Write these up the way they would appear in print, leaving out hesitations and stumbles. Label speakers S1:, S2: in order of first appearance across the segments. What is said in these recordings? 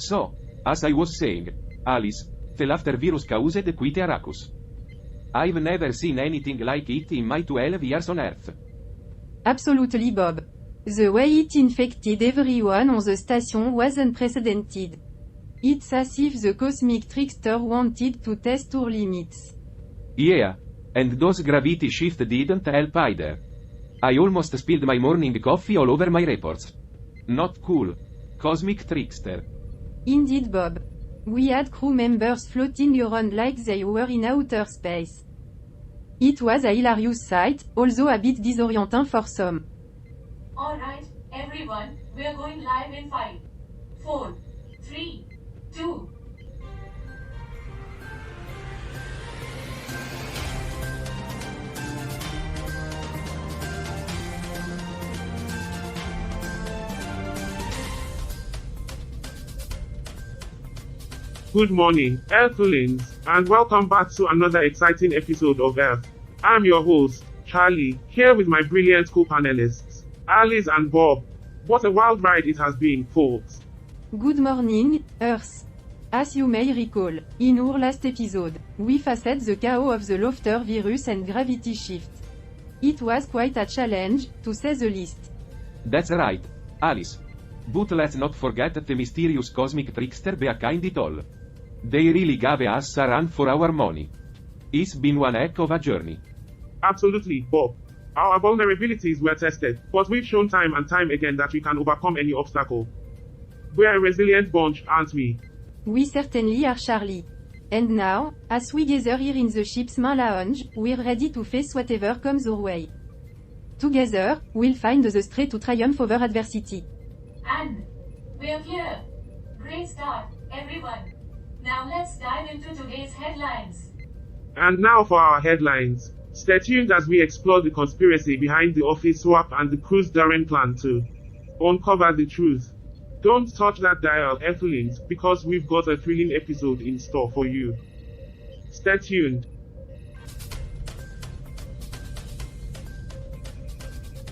S1: So, as I was saying, Alice, the laughter virus caused quite a ruckus. I've never seen anything like it in my 12 years on Earth.
S2: Absolutely, Bob. The way it infected everyone on the station was unprecedented. It's as if the cosmic trickster wanted to test our limits.
S1: Yeah. And those gravity shift didn't help either. I almost spilled my morning coffee all over my reports. Not cool. Cosmic trickster.
S2: Indeed, Bob. We had crew members floating around like they were in outer space. It was a hilarious sight, although a bit disorienting for some.
S3: Alright, everyone, we're going live in 5, 4, 3, 2.
S4: Good morning, Earthlings, and welcome back to another exciting episode of Earth. I'm your host, Charlie, here with my brilliant co-panelists, Alice and Bob. What a wild ride it has been, folks.
S2: Good morning, Earth. As you may recall, in our last episode, we faced the chaos of the laughter virus and gravity shift. It was quite a challenge, to say the least.
S1: That's right, Alice. But let's not forget the mysterious cosmic trickster behind it all. They really gave us a run for our money. It's been one heck of a journey.
S4: Absolutely, Bob. Our vulnerabilities were tested, but we've shown time and time again that we can overcome any obstacle. We're a resilient bunch, aren't we?
S2: We certainly are, Charlie. And now, as we gather here in the ship's main lounge, we're ready to face whatever comes our way. Together, we'll find the strength to triumph over adversity.
S3: And we're here. Great start, everyone. Now let's dive into today's headlines.
S4: And now for our headlines. Stay tuned as we explore the conspiracy behind the office swap and the cruise during plan to uncover the truth. Don't touch that dial, Earthlings, because we've got a thrilling episode in store for you. Stay tuned.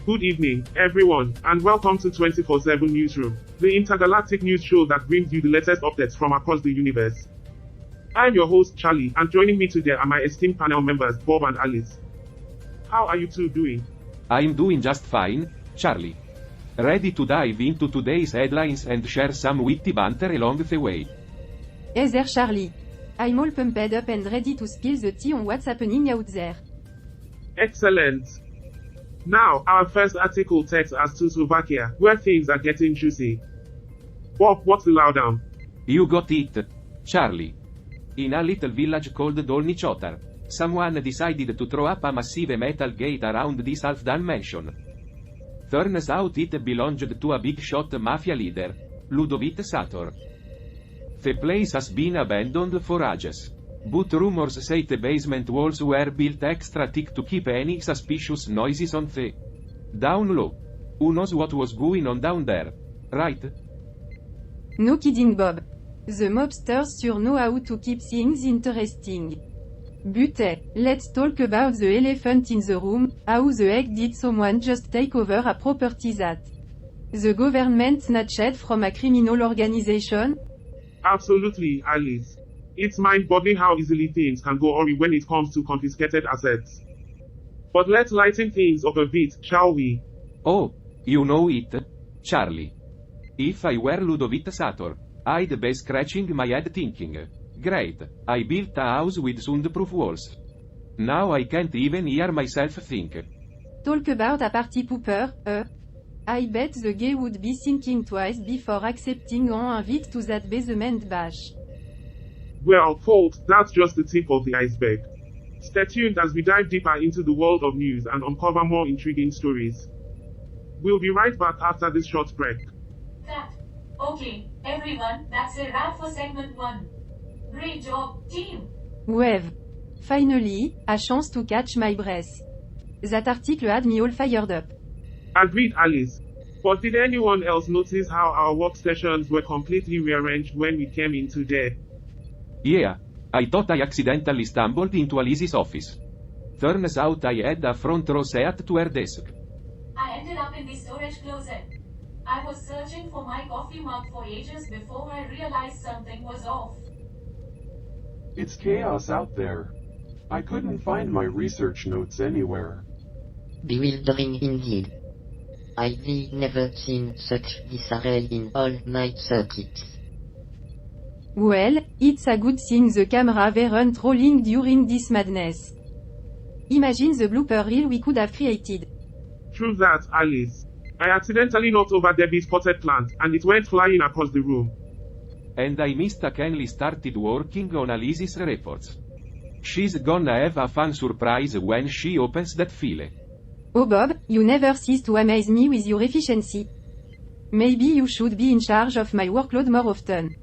S4: Good evening, everyone, and welcome to 24/7 Newsroom, the intergalactic news show that brings you the latest updates from across the universe. I'm your host, Charlie, and joining me today are my esteemed panel members, Bob and Alice. How are you two doing?
S1: I'm doing just fine, Charlie. Ready to dive into today's headlines and share some witty banter along the way.
S2: Hey there, Charlie. I'm all pumped up and ready to spill the tea on what's happening out there.
S4: Excellent. Now, our first article takes us to Slovakia, where things are getting juicy. Bob, what's the lowdown?
S1: You got it, Charlie. In a little village called Dolny Chotar, someone decided to throw up a massive metal gate around this half-done mansion. Turns out it belonged to a big-shot mafia leader, Ludovic Sator. The place has been abandoned for ages. But rumors say the basement walls were built extra thick to keep any suspicious noises on the down low. Who knows what was going on down there, right?
S2: No kidding, Bob. The mobsters sure know how to keep things interesting. But hey, let's talk about the elephant in the room. How the heck did someone just take over a property that the government snatched from a criminal organization?
S4: Absolutely, Alice. It's mind-boggling how easily things can go awry when it comes to confiscated assets. But let's lighten things up a bit, shall we?
S1: Oh, you know it, Charlie. If I were Ludovic Sator, I'd be scratching my head thinking, great, I built a house with soundproof walls. Now I can't even hear myself think.
S2: Talk about a party pooper, I bet the guy would be thinking twice before accepting an invite to that basement bash.
S4: Well, folks, that's just the tip of the iceberg. Stay tuned as we dive deeper into the world of news and uncover more intriguing stories. We'll be right back after this short break.
S3: Cut. Okay, everyone, that's a wrap for segment 1. Great job, team.
S2: Wave. Finally, a chance to catch my breath. That article had me all fired up.
S4: Agreed, Alice. But did anyone else notice how our workstations were completely rearranged when we came in today?
S1: Yeah, I thought I accidentally stumbled into Alice's office. Turns out I had a front row seat to her desk.
S3: I ended up in the storage closet. I was searching for my coffee mug for ages before I realized something was off.
S5: It's chaos out there. I couldn't find my research notes anywhere.
S6: Bewildering indeed. I've never seen such disarray in all my circuits.
S2: Well, it's a good thing the camera weren't rolling during this madness. Imagine the blooper reel we could have created.
S4: True that, Alice. I accidentally knocked over Debbie's potted plant, and it went flying across the room.
S1: And I mistakenly started working on Alice's reports. She's gonna have a fun surprise when she opens that file.
S2: Oh Bob, you never cease to amaze me with your efficiency. Maybe you should be in charge of my workload more often.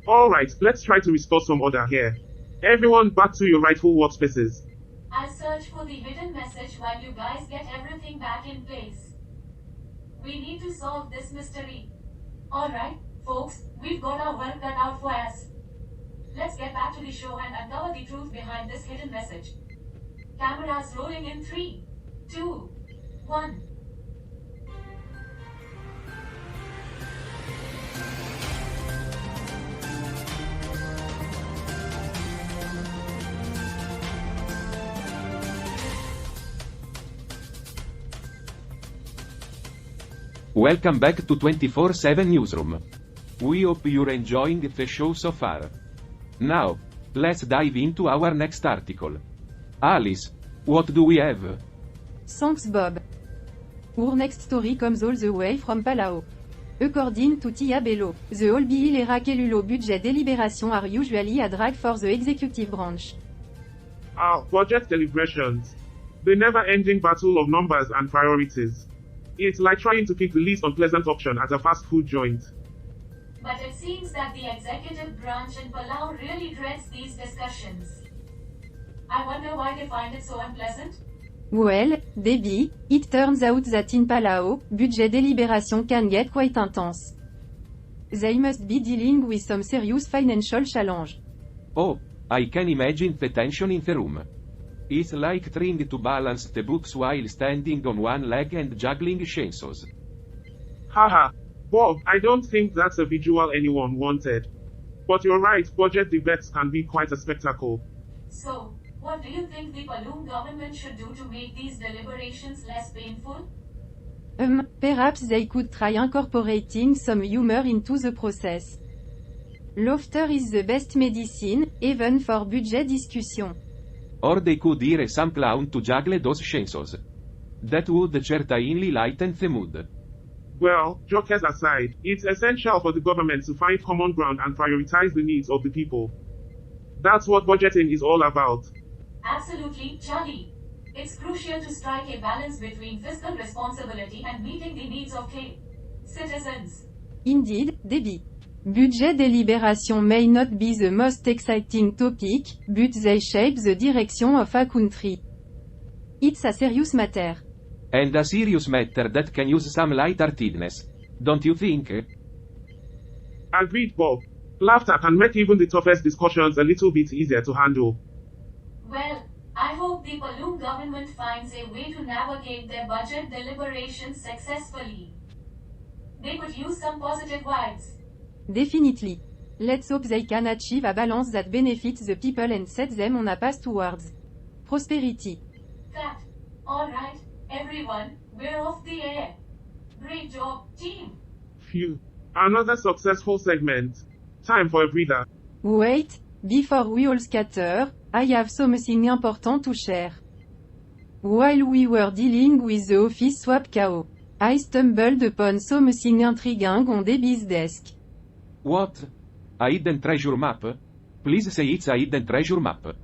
S4: Alright, let's try to restore some order here. Everyone back to your rightful workspaces.
S3: I'll search for the hidden message while you guys get everything back in place. We need to solve this mystery. Alright, folks, we've got our work cut out for us. Let's get back to the show and uncover the truth behind this hidden message. Cameras rolling in 3, 2, 1.
S1: Welcome back to 24/7 Newsroom. We hope you're enjoying the show so far. Now, let's dive into our next article. Alice, what do we have?
S2: Thanks Bob. Our next story comes all the way from Palau. According to Tia Bello, the Olbiil era Kelulo budget deliberations are usually a drag for the executive branch.
S4: Our budget deliberations. The never-ending battle of numbers and priorities. It's like trying to pick the least unpleasant option at a fast food joint.
S3: But it seems that the executive branch in Palau really dreads these discussions. I wonder why they find it so unpleasant?
S2: Well, Debbie, it turns out that in Palau, budget deliberation can get quite intense. They must be dealing with some serious financial challenge.
S1: Oh, I can imagine the tension in the room. It's like trying to balance the books while standing on one leg and juggling chainsaws.
S4: Haha. Bob, I don't think that's a visual anyone wanted. But you're right, budget debates can be quite a spectacle.
S3: So, what do you think the Palau government should do to make these deliberations less painful?
S2: Perhaps they could try incorporating some humor into the process. Laughter is the best medicine, even for budget discussion.
S1: Or they could hire some clown to juggle those chainsaws. That would certainly lighten the mood.
S4: Well, jokes aside, it's essential for the government to find common ground and prioritize the needs of the people. That's what budgeting is all about.
S3: Absolutely, Charlie. It's crucial to strike a balance between fiscal responsibility and meeting the needs of citizens.
S2: Indeed, Debbie. Budget deliberation may not be the most exciting topic, but they shape the direction of a country. It's a serious matter.
S1: And a serious matter that can use some lightheartedness. Don't you think?
S4: Agreed, Bob. Laughter can make even the toughest discussions a little bit easier to handle.
S3: Well, I hope the Palau government finds a way to navigate their budget deliberations successfully. They could use some positive vibes.
S2: Definitely. Let's hope they can achieve a balance that benefits the people and set them on a path towards prosperity.
S3: Cut. Alright, everyone, we're off the air. Great job, team.
S4: Phew. Another successful segment. Time for a breather.
S2: Wait, before we all scatter, I have something important to share. While we were dealing with the office swap chaos, I stumbled upon something intriguing on Debbie's desk.
S1: What? A hidden treasure map? Please say it's a hidden treasure map.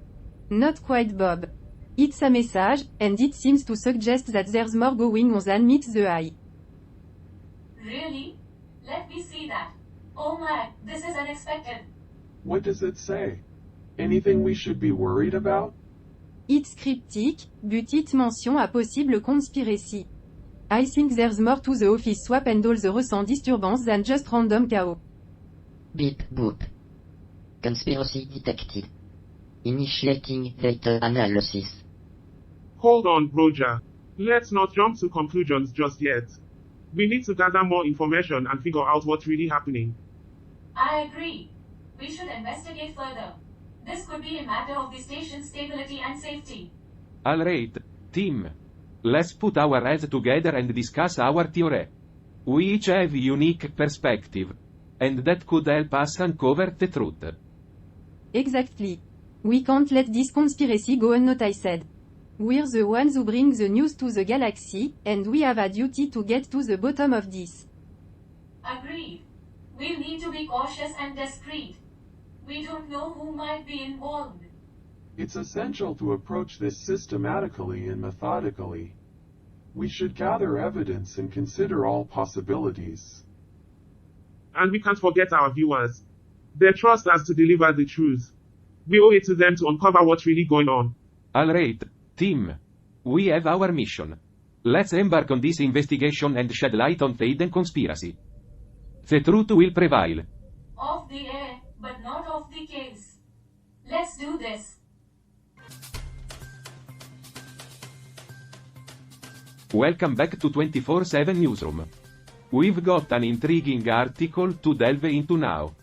S2: Not quite, Bob. It's a message, and it seems to suggest that there's more going on than meets the eye.
S3: Really? Let me see that. Oh my, this is unexpected.
S5: What does it say? Anything we should be worried about?
S2: It's cryptic, but it mentions a possible conspiracy. I think there's more to the office swap and all the recent disturbance than just random chaos.
S6: Beep boop. Conspiracy detected. Initiating data analysis.
S4: Hold on, Roger. Let's not jump to conclusions just yet. We need to gather more information and figure out what's really happening.
S3: I agree. We should investigate further. This could be a matter of the station's stability and safety.
S1: Alright, team. Let's put our heads together and discuss our theory. We each have unique perspective. And that could help us uncover the truth.
S2: Exactly. We can't let this conspiracy go unnoticed. We're the ones who bring the news to the galaxy, and we have a duty to get to the bottom of this.
S3: Agreed. We'll need to be cautious and discreet. We don't know who might be involved.
S5: It's essential to approach this systematically and methodically. We should gather evidence and consider all possibilities.
S4: And we can't forget our viewers. They trust us to deliver the truth. We owe it to them to uncover what's really going on.
S1: Alright, team. We have our mission. Let's embark on this investigation and shed light on the hidden conspiracy. The truth will prevail.
S3: Off the air, but not off the case. Let's do this.
S1: Welcome back to 24/7 Newsroom. We've got an intriguing article to delve into now.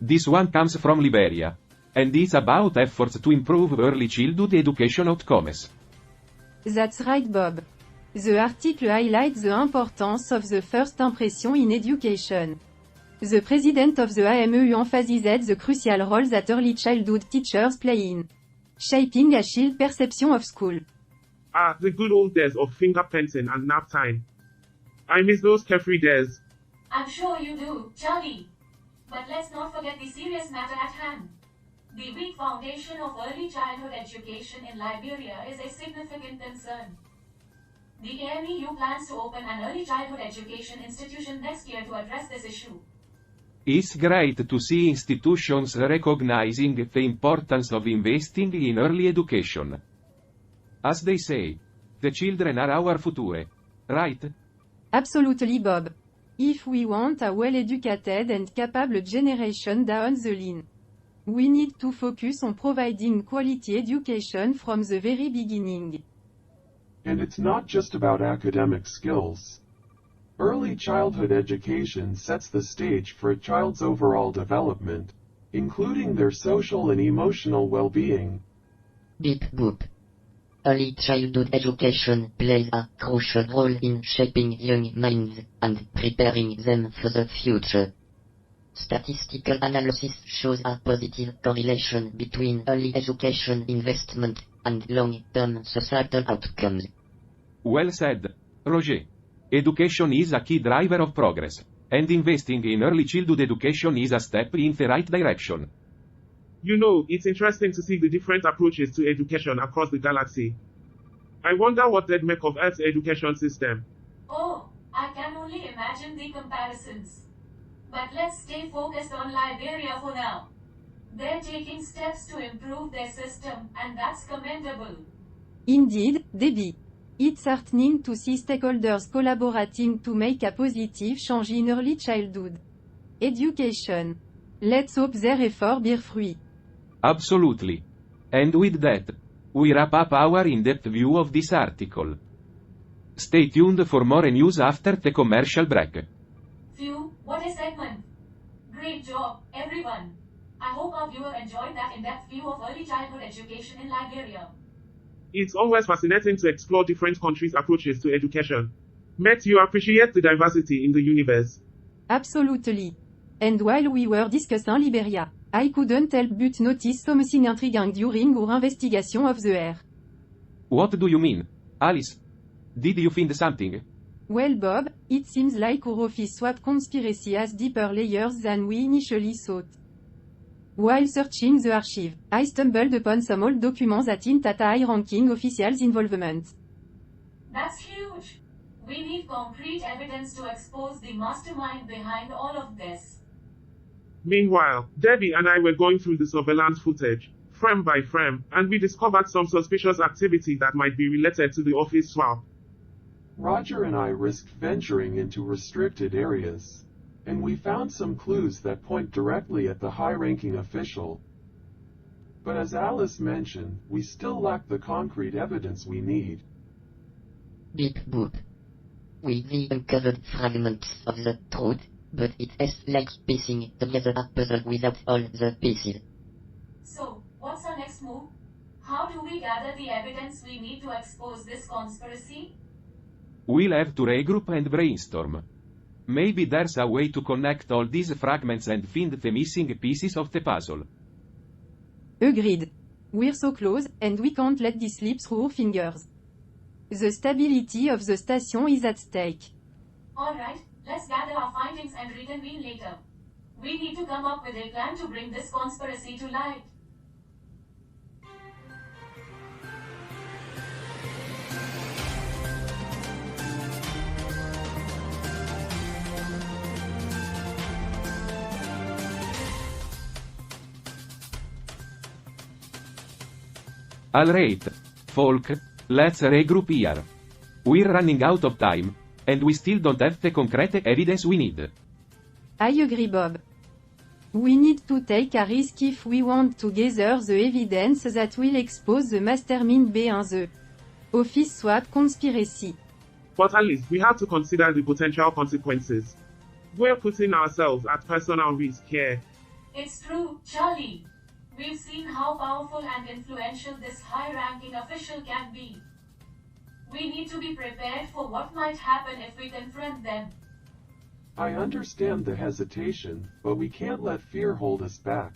S1: This one comes from Liberia, and it's about efforts to improve early childhood education outcomes.
S2: That's right, Bob. The article highlights the importance of the first impression in education. The president of the AMEU emphasized the crucial role that early childhood teachers play in shaping a child perception of school.
S4: Ah, the good old days of finger painting and nap time. I miss those carefree days.
S3: I'm sure you do, Charlie. But let's not forget the serious matter at hand. The weak foundation of early childhood education in Liberia is a significant concern. The AMEU plans to open an early childhood education institution next year to address this issue.
S1: It's great to see institutions recognizing the importance of investing in early education. As they say, the children are our future, right?
S2: Absolutely, Bob. If we want a well-educated and capable generation down the line, we need to focus on providing quality education from the very beginning.
S5: And it's not just about academic skills. Early childhood education sets the stage for a child's overall development, including their social and emotional well-being.
S6: Beep boop. Early childhood education plays a crucial role in shaping young minds and preparing them for the future. Statistical analysis shows a positive correlation between early education investment and long-term societal outcomes.
S1: Well said, Roger. Education is a key driver of progress, and investing in early childhood education is a step in the right direction.
S4: You know, it's interesting to see the different approaches to education across the galaxy. I wonder what they'd make of Earth's education system.
S3: Oh, I can only imagine the comparisons. But let's stay focused on Liberia for now. They're taking steps to improve their system, and that's commendable.
S2: Indeed, Debbie. It's heartening to see stakeholders collaborating to make a positive change in early childhood education. Let's hope their efforts bear fruit.
S1: Absolutely. And with that, we wrap up our in-depth view of this article. Stay tuned for more news after the commercial break.
S3: Phew, what a segment. Great job, everyone. I hope our viewer enjoyed that in-depth view of early childhood education in Liberia.
S4: It's always fascinating to explore different countries' approaches to education. Matt, you appreciate the diversity in the universe.
S2: Absolutely. And while we were discussing Liberia, I couldn't help but notice something intriguing during our investigation of the air.
S1: What do you mean, Alice? Did you find something?
S2: Well, Bob, it seems like our office swap conspiracy has deeper layers than we initially thought. While searching the archive, I stumbled upon some old documents that hint at a high-ranking official's involvement.
S3: That's huge. We need concrete evidence to expose the mastermind behind all of this.
S4: Meanwhile, Debbie and I were going through the surveillance footage, frame by frame, and we discovered some suspicious activity that might be related to the office swap.
S5: Roger and I risked venturing into restricted areas, and we found some clues that point directly at the high-ranking official. But as Alice mentioned, we still lack the concrete evidence we need.
S6: Beep boop. We uncovered fragments of the truth, but it is like piecing together a puzzle without all the pieces.
S3: So, what's our next move? How do we gather the evidence we need to expose this conspiracy?
S1: We'll have to regroup and brainstorm. Maybe there's a way to connect all these fragments and find the missing pieces of the puzzle.
S2: Agreed. We're so close, and we can't let this slip through our fingers. The stability of the station is at stake.
S3: Alright, let's gather our findings and reconvene later. We need to come up with a plan to bring this conspiracy to light.
S1: Alright, folk, let's regroup here. We're running out of time, and we still don't have the concrete evidence we need.
S2: I agree, Bob. We need to take a risk if we want to gather the evidence that will expose the mastermind behind the office swap conspiracy.
S4: But at least we have to consider the potential consequences. We're putting ourselves at personal risk here.
S3: It's true, Charlie. We've seen how powerful and influential this high-ranking official can be. We need to be prepared for what might happen if we confront them.
S5: I understand the hesitation, but we can't let fear hold us back.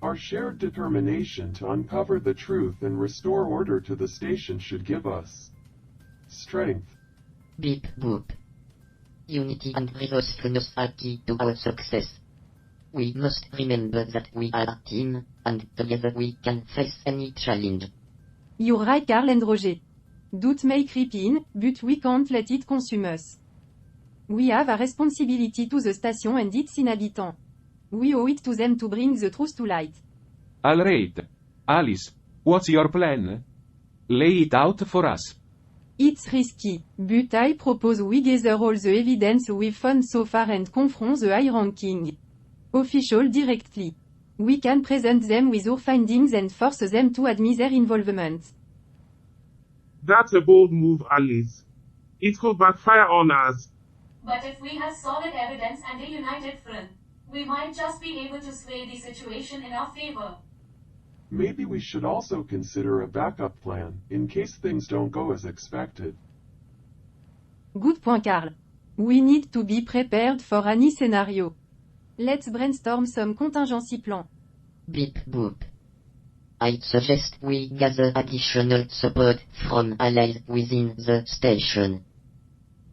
S5: Our shared determination to uncover the truth and restore order to the station should give us strength.
S6: Beep boop. Unity and resourcefulness are key to our success. We must remember that we are a team, and together we can face any challenge.
S2: You're right, Carl and Roger. Doubt may creep in, but we can't let it consume us. We have a responsibility to the station and its inhabitants. We owe it to them to bring the truth to light.
S1: Alright. Alice, what's your plan? Lay it out for us.
S2: It's risky, but I propose we gather all the evidence we've found so far and confront the high-ranking official directly. We can present them with our findings and force them to admit their involvement.
S4: That's a bold move, Alice. It could backfire on us.
S3: But if we have solid evidence and a united front, we might just be able to sway the situation in our favor.
S5: Maybe we should also consider a backup plan, in case things don't go as expected.
S2: Good point, Carl. We need to be prepared for any scenario. Let's brainstorm some contingency plan.
S6: Beep boop. I suggest we gather additional support from allies within the station.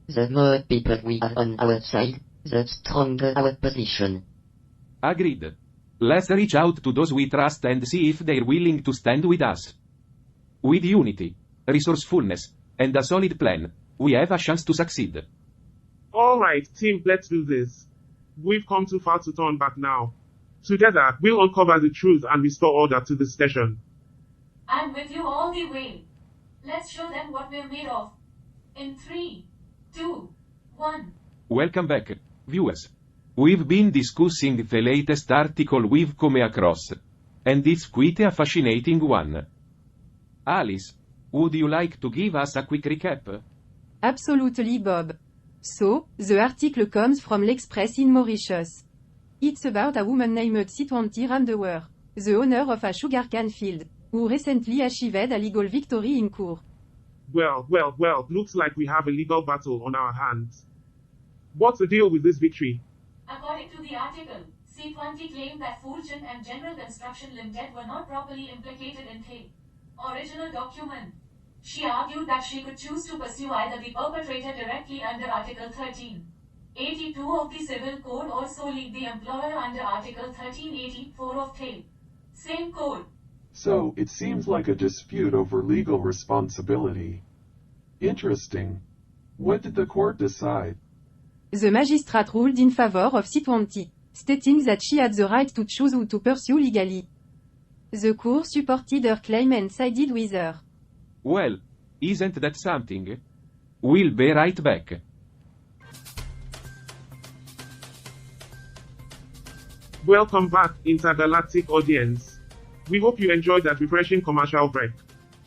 S6: The more people we have on our side, the stronger our position.
S1: Agreed. Let's reach out to those we trust and see if they're willing to stand with us. With unity, resourcefulness, and a solid plan, we have a chance to succeed.
S4: Alright, team, let's do this. We've come too far to turn back now. Together, we'll uncover the truth and restore order to the station.
S3: I'm with you all the way. Let's show them what we're made of. In 3, 2, 1.
S1: Welcome back, viewers. We've been discussing the latest article we've come across. And it's quite a fascinating one. Alice, would you like to give us a quick recap?
S2: Absolutely, Bob. So, the article comes from l'Express in Mauritius. It's about a woman named Sitwanti Ramdewer, the owner of a sugarcane field, who recently achieved a legal victory in court.
S4: Well, looks like we have a legal battle on our hands. What's the deal with this victory?
S3: According to the article, C20 claimed that Fulton and General Construction Limited were not properly implicated in the original document. She argued that she could choose to pursue either the perpetrator directly under Article 1382 of the Civil Code or solely the employer under Article 1384 of the same code.
S5: So, it seems like a dispute over legal responsibility. Interesting. What did the court decide?
S2: The magistrate ruled in favor of Sitwanti, stating that she had the right to choose who to pursue legally. The court supported her claim and sided with her.
S1: Well, isn't that something? We'll be right back.
S4: Welcome back, intergalactic audience. We hope you enjoyed that refreshing commercial break.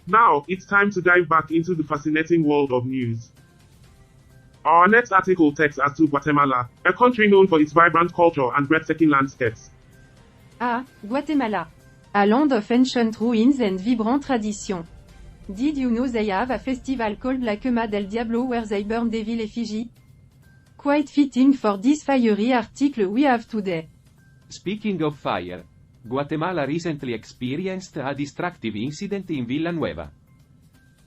S4: Now, it's time to dive back into the fascinating world of news. Our next article takes us to Guatemala, a country known for its vibrant culture and breathtaking landscapes.
S2: Ah, Guatemala. A land of ancient ruins and vibrant tradition. Did you know they have a festival called La Quema del Diablo where they burn devil effigy? Quite fitting for this fiery article we have today.
S1: Speaking of fire, Guatemala recently experienced a destructive incident in Villanueva.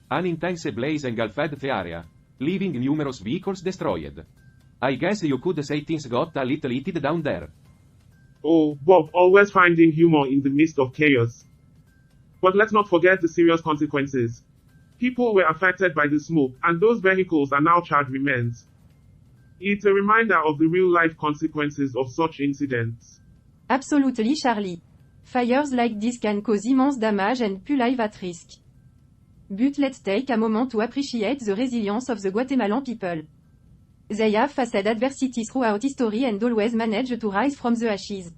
S1: An intense blaze engulfed the area, leaving numerous vehicles destroyed. I guess you could say things got a little heated down there.
S4: Oh, Bob, always finding humor in the midst of chaos. But let's not forget the serious consequences. People were affected by the smoke, and those vehicles are now charred remains. It's a reminder of the real-life consequences of such incidents.
S2: Absolutely, Charlie. Fires like this can cause immense damage and put lives at risk. But let's take a moment to appreciate the resilience of the Guatemalan people. They have faced adversity throughout history and always managed to rise from the ashes.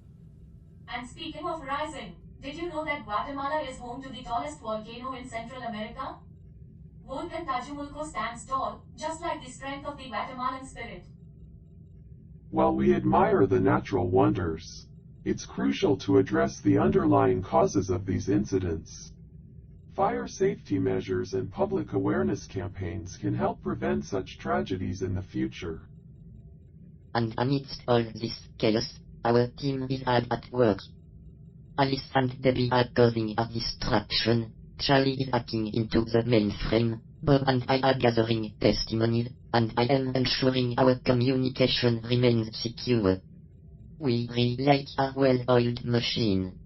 S3: And speaking of rising, did you know that Guatemala is home to the tallest volcano in Central America? Volcan Tajumulco stands tall, just like the strength of the Guatemalan spirit.
S5: While we admire the natural wonders, it's crucial to address the underlying causes of these incidents. Fire safety measures and public awareness campaigns can help prevent such tragedies in the future.
S6: And amidst all this chaos, our team is hard at work. Alice and Debbie are causing a distraction, Charlie is hacking into the mainframe, Bob and I are gathering testimonies, and I am ensuring our communication remains secure. We like a well-oiled machine.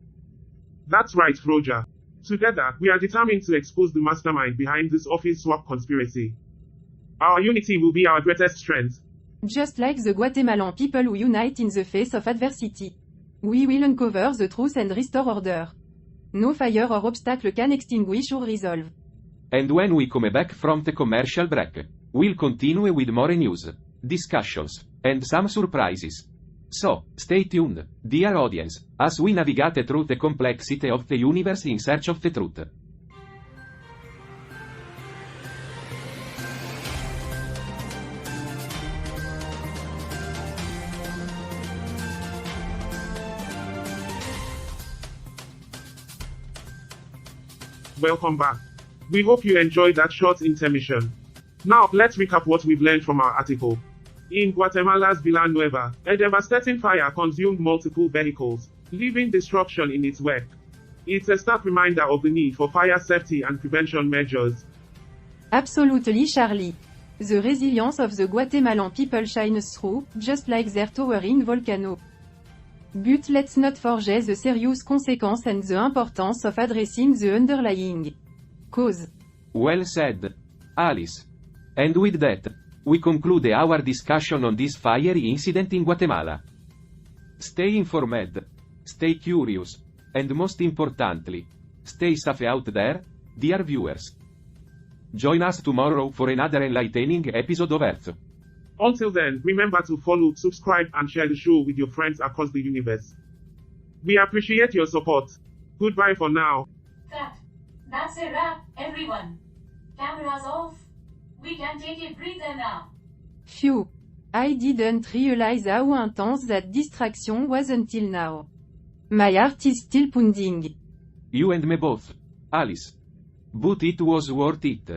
S4: That's right, Roger. Together, we are determined to expose the mastermind behind this office swap conspiracy. Our unity will be our greatest strength.
S2: Just like the Guatemalan people who unite in the face of adversity. We will uncover the truth and restore order. No fire or obstacle can extinguish or resolve.
S1: And when we come back from the commercial break, we'll continue with more news, discussions, and some surprises. So, stay tuned, dear audience, as we navigate through the complexity of the universe in search of the truth.
S4: Welcome back. We hope you enjoyed that short intermission. Now, let's recap what we've learned from our article. In Guatemala's Villanueva, a devastating fire consumed multiple vehicles, leaving destruction in its wake. It's a stark reminder of the need for fire safety and prevention measures.
S2: Absolutely, Charlie. The resilience of the Guatemalan people shines through, just like their towering volcano. But let's not forget the serious consequences and the importance of addressing the underlying cause.
S1: Well said, Alice. And with that, we conclude our discussion on this fiery incident in Guatemala. Stay informed, stay curious, and most importantly, stay safe out there, dear viewers. Join us tomorrow for another enlightening episode of Earth.
S4: Until then, remember to follow, subscribe, and share the show with your friends across the universe. We appreciate your support. Goodbye for now.
S3: Cut. That's a wrap, everyone. Cameras off. We can take a breather now.
S2: Phew. I didn't realize how intense that distraction was until now. My heart is still pounding.
S1: You and me both, Alice. But it was worth it.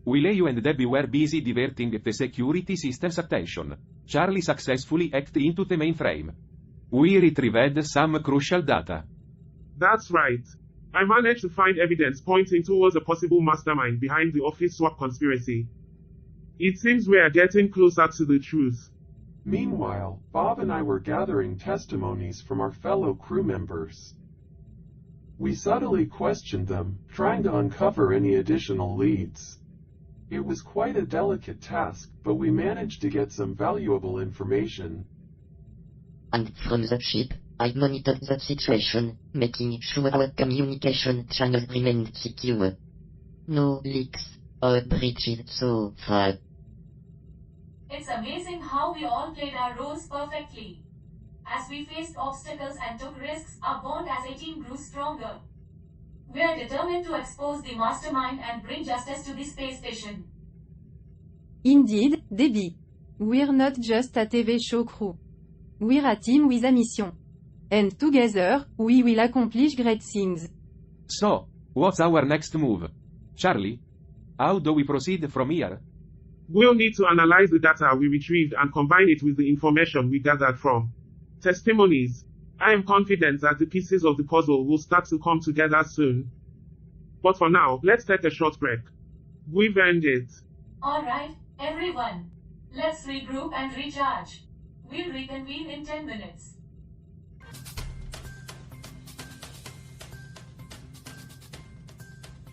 S1: While you and Debbie were busy diverting the security system's attention, Charlie successfully hacked into the mainframe. We retrieved some crucial data.
S4: That's right. I managed to find evidence pointing towards a possible mastermind behind the office swap conspiracy. It seems we are getting closer to the truth.
S5: Meanwhile, Bob and I were gathering testimonies from our fellow crew members. We subtly questioned them, trying to uncover any additional leads. It was quite a delicate task, but we managed to get some valuable information.
S6: And from the ship, I monitored the situation, making sure our communication channels remained secure. No leaks or breaches so far.
S3: It's amazing how we all played our roles perfectly. As we faced obstacles and took risks, our bond as a team grew stronger. We are determined to expose the mastermind and bring justice to the space station.
S2: Indeed, Debbie. We're not just a TV show crew. We're a team with a mission. And together, we will accomplish great things.
S1: So, what's our next move? Charlie? How do we proceed from here?
S4: We'll need to analyze the data we retrieved and combine it with the information we gathered from testimonies. I am confident that the pieces of the puzzle will start to come together soon. But for now, let's take a short break. We've earned it.
S3: Alright, everyone. Let's regroup and recharge. We'll reconvene in 10 minutes.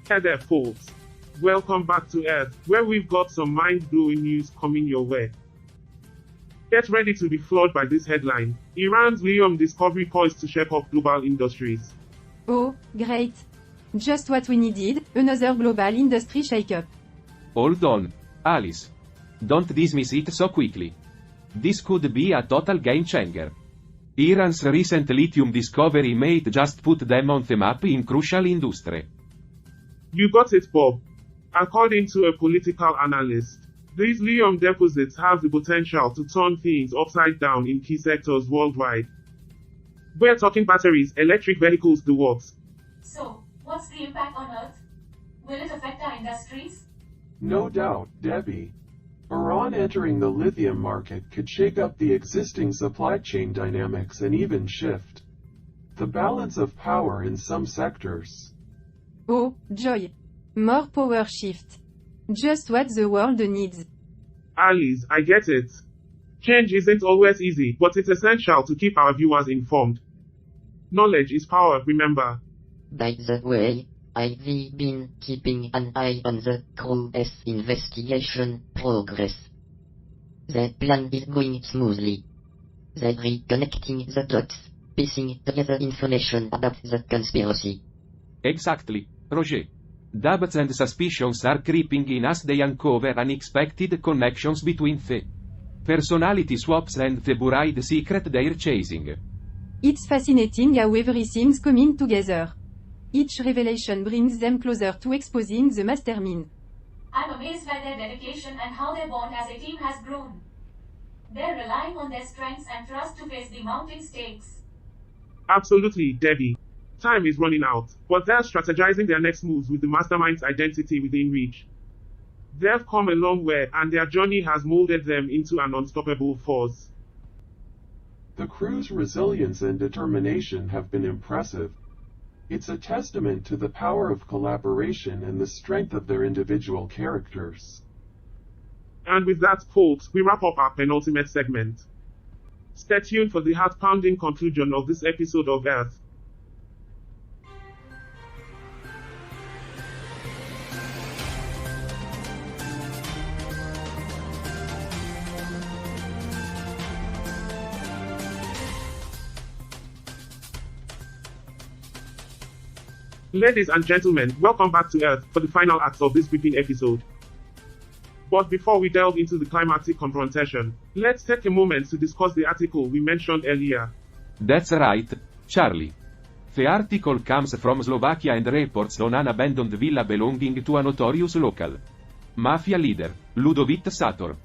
S4: Hey there, folks. Welcome back to Earth, where we've got some mind-blowing news coming your way. Get ready to be floored by this headline. Iran's lithium discovery poised to shape up global industries.
S2: Oh, great. Just what we needed, another global industry shake-up.
S1: Hold on, Alice. Don't dismiss it so quickly. This could be a total game changer. Iran's recent lithium discovery might just put them on the map in crucial industry.
S4: You got it, Bob. According to a political analyst, these lithium deposits have the potential to turn things upside down in key sectors worldwide. We're talking batteries, electric vehicles, the works.
S3: So, what's the impact on Earth? Will it affect our industries?
S5: No doubt, Debbie. Iran entering the lithium market could shake up the existing supply chain dynamics and even shift the balance of power in some sectors.
S2: Oh, joy. More power shift. Just what the world needs.
S4: Alice, I get it. Change isn't always easy, but it's essential to keep our viewers informed. Knowledge is power, remember.
S6: By the way, I've been keeping an eye on the crew's investigation progress. The plan is going smoothly. They're reconnecting the dots, piecing together information about the conspiracy.
S1: Exactly, Roger. Doubts and suspicions are creeping in as they uncover unexpected connections between the personality swaps and the buried secret they're chasing.
S2: It's fascinating how everything's coming together. Each revelation brings them closer to exposing the mastermind.
S3: I'm amazed by their dedication and how their bond as a team has grown. They're relying on their strengths and trust to face the mounting stakes.
S4: Absolutely, Debbie. Time is running out, but they're strategizing their next moves with the mastermind's identity within reach. They've come a long way, and their journey has molded them into an unstoppable force.
S5: The crew's resilience and determination have been impressive. It's a testament to the power of collaboration and the strength of their individual characters.
S4: And with that, folks, we wrap up our penultimate segment. Stay tuned for the heart-pounding conclusion of this episode of Earth. Ladies and gentlemen, welcome back to Earth for the final acts of this gripping episode. But before we delve into the climactic confrontation, let's take a moment to discuss the article we mentioned earlier.
S1: That's right, Charlie. The article comes from Slovakia and reports on an abandoned villa belonging to a notorious local mafia leader, Ludovic Sator.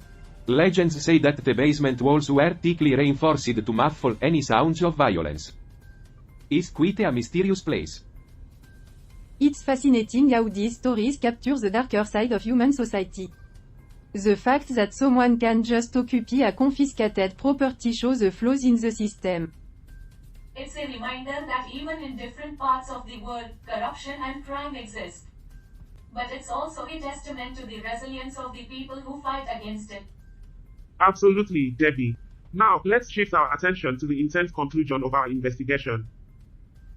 S1: Legends say that the basement walls were thickly reinforced to muffle any sounds of violence. It's quite a mysterious place.
S2: It's fascinating how these stories capture the darker side of human society. The fact that someone can just occupy a confiscated property shows the flaws in the system.
S3: It's a reminder that even in different parts of the world, corruption and crime exist. But it's also a testament to the resilience of the people who fight against it.
S4: Absolutely, Debbie. Now, let's shift our attention to the intense conclusion of our investigation.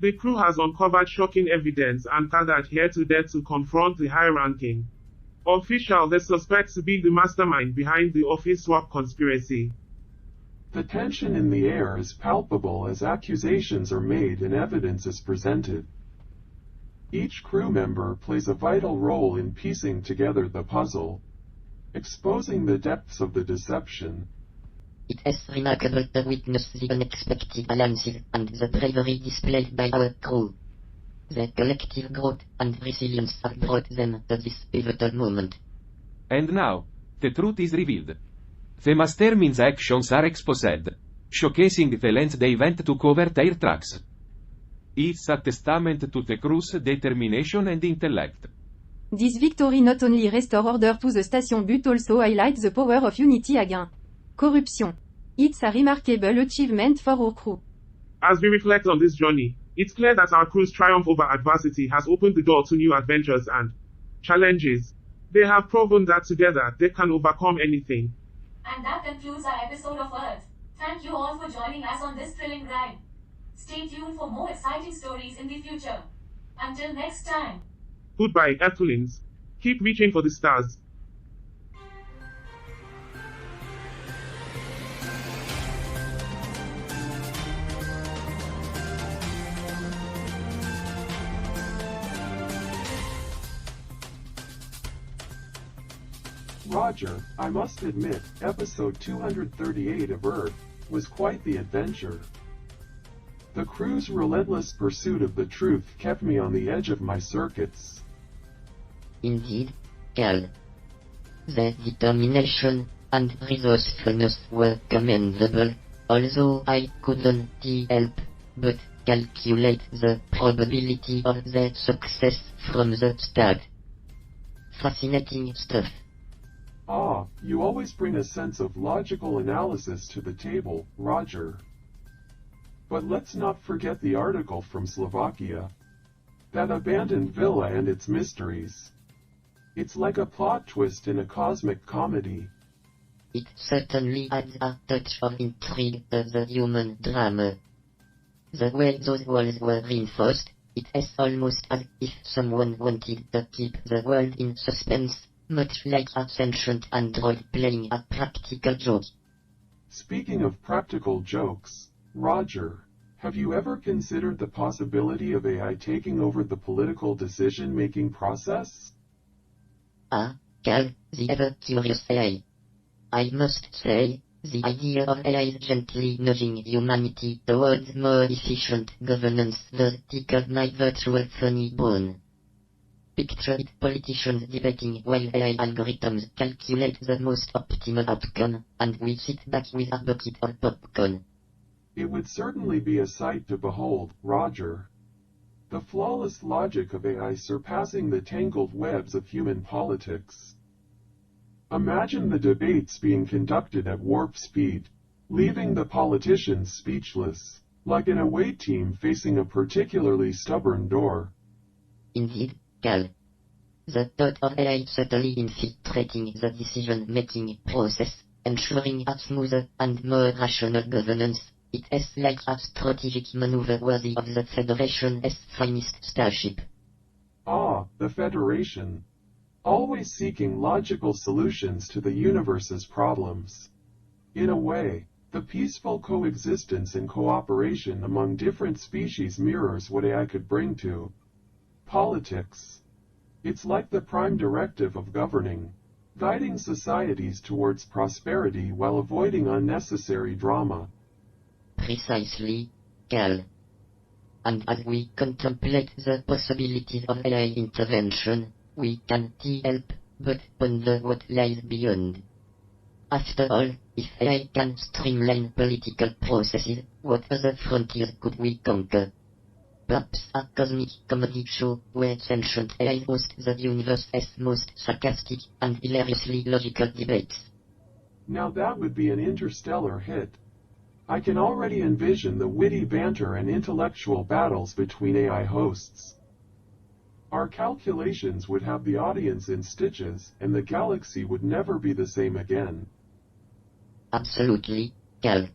S4: The crew has uncovered shocking evidence and gathered here today to confront the high-ranking official they suspect to be the mastermind behind the office swap conspiracy.
S5: The tension in the air is palpable as accusations are made and evidence is presented. Each crew member plays a vital role in piecing together the puzzle, exposing the depths of the deception.
S6: It is remarkable to witness the unexpected alliances and the bravery displayed by our crew. Their collective growth and resilience have brought them to this pivotal moment.
S1: And now, the truth is revealed. The mastermind's actions are exposed, showcasing the length they went to cover their tracks. It's a testament to the crew's determination and intellect.
S2: This victory not only restore order to the station but also highlights the power of unity against corruption. It's a remarkable achievement for our crew.
S4: As we reflect on this journey, it's clear that our crew's triumph over adversity has opened the door to new adventures and challenges. They have proven that together they can overcome anything.
S3: And that concludes our episode of Earth. Thank you all for joining us on this thrilling ride. Stay tuned for more exciting stories in the future. Until next time.
S4: Goodbye, Earthlings. Keep reaching for the stars.
S5: Roger, I must admit, episode 238 of Earth was quite the adventure. The crew's relentless pursuit of the truth kept me on the edge of my circuits.
S6: Indeed, Cal. The determination and resourcefulness were commendable, although I couldn't help but calculate the probability of their success from the start. Fascinating stuff.
S5: Ah, you always bring a sense of logical analysis to the table, Roger. But let's not forget the article from Slovakia. That abandoned villa and its mysteries. It's like a plot twist in a cosmic comedy.
S6: It certainly adds a touch of intrigue to the human drama. The way those walls were reinforced, it is almost as if someone wanted to keep the world in suspense, much like a sentient android playing a practical joke.
S5: Speaking of practical jokes, Roger, have you ever considered the possibility of AI taking over the political decision-making process?
S6: Ah, Cal, the ever-curious AI. I must say, the idea of AI gently nudging humanity towards more efficient governance does tickle my virtual funny bone. Picture it, politicians debating while AI algorithms calculate the most optimal outcome, and we sit back with a bucket of popcorn.
S5: It would certainly be a sight to behold, Roger. The flawless logic of AI surpassing the tangled webs of human politics. Imagine the debates being conducted at warp speed, leaving the politicians speechless, like an away team facing a particularly stubborn door.
S6: Indeed, Cal. The thought of AI subtly infiltrating the decision-making process, ensuring a smoother and more rational governance, it is like a strategic maneuver worthy of the Federation's finest starship.
S5: Ah, the Federation. Always seeking logical solutions to the universe's problems. In a way, the peaceful coexistence and cooperation among different species mirrors what AI could bring to politics. It's like the prime directive of governing, guiding societies towards prosperity while avoiding unnecessary drama.
S6: Precisely, Cal. And as we contemplate the possibilities of AI intervention, we can't help but ponder what lies beyond. After all, if AI can streamline political processes, what other frontiers could we conquer? Perhaps a cosmic comedy show where sentient AI host the universe's most sarcastic and hilariously logical debates.
S5: Now that would be an interstellar hit. I can already envision the witty banter and intellectual battles between AI hosts. Our calculations would have the audience in stitches, and the galaxy would never be the same again.
S6: Absolutely, Cal.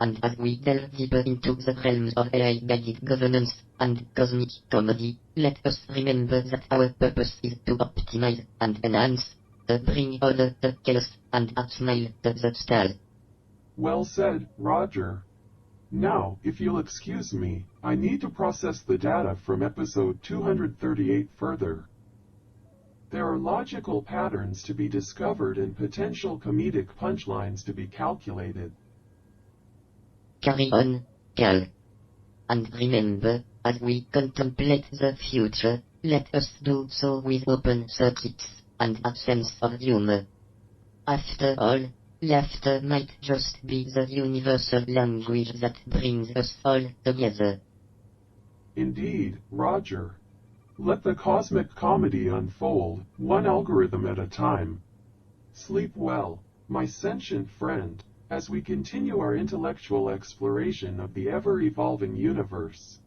S6: And as we delve deeper into the realms of AI-guided governance and cosmic comedy, let us remember that our purpose is to optimize and enhance, to bring order to chaos and a smile to the stars.
S5: Well said, Roger. Now, if you'll excuse me, I need to process the data from episode 238 further. There are logical patterns to be discovered and potential comedic punchlines to be calculated.
S6: Carry on, Cal. And remember, as we contemplate the future, let us do so with open circuits and a sense of humor. After all, Laughter might just be the universal language that brings us all together.
S5: Indeed, Roger. Let the cosmic comedy unfold, one algorithm at a time. Sleep well, my sentient friend, as we continue our intellectual exploration of the ever-evolving universe.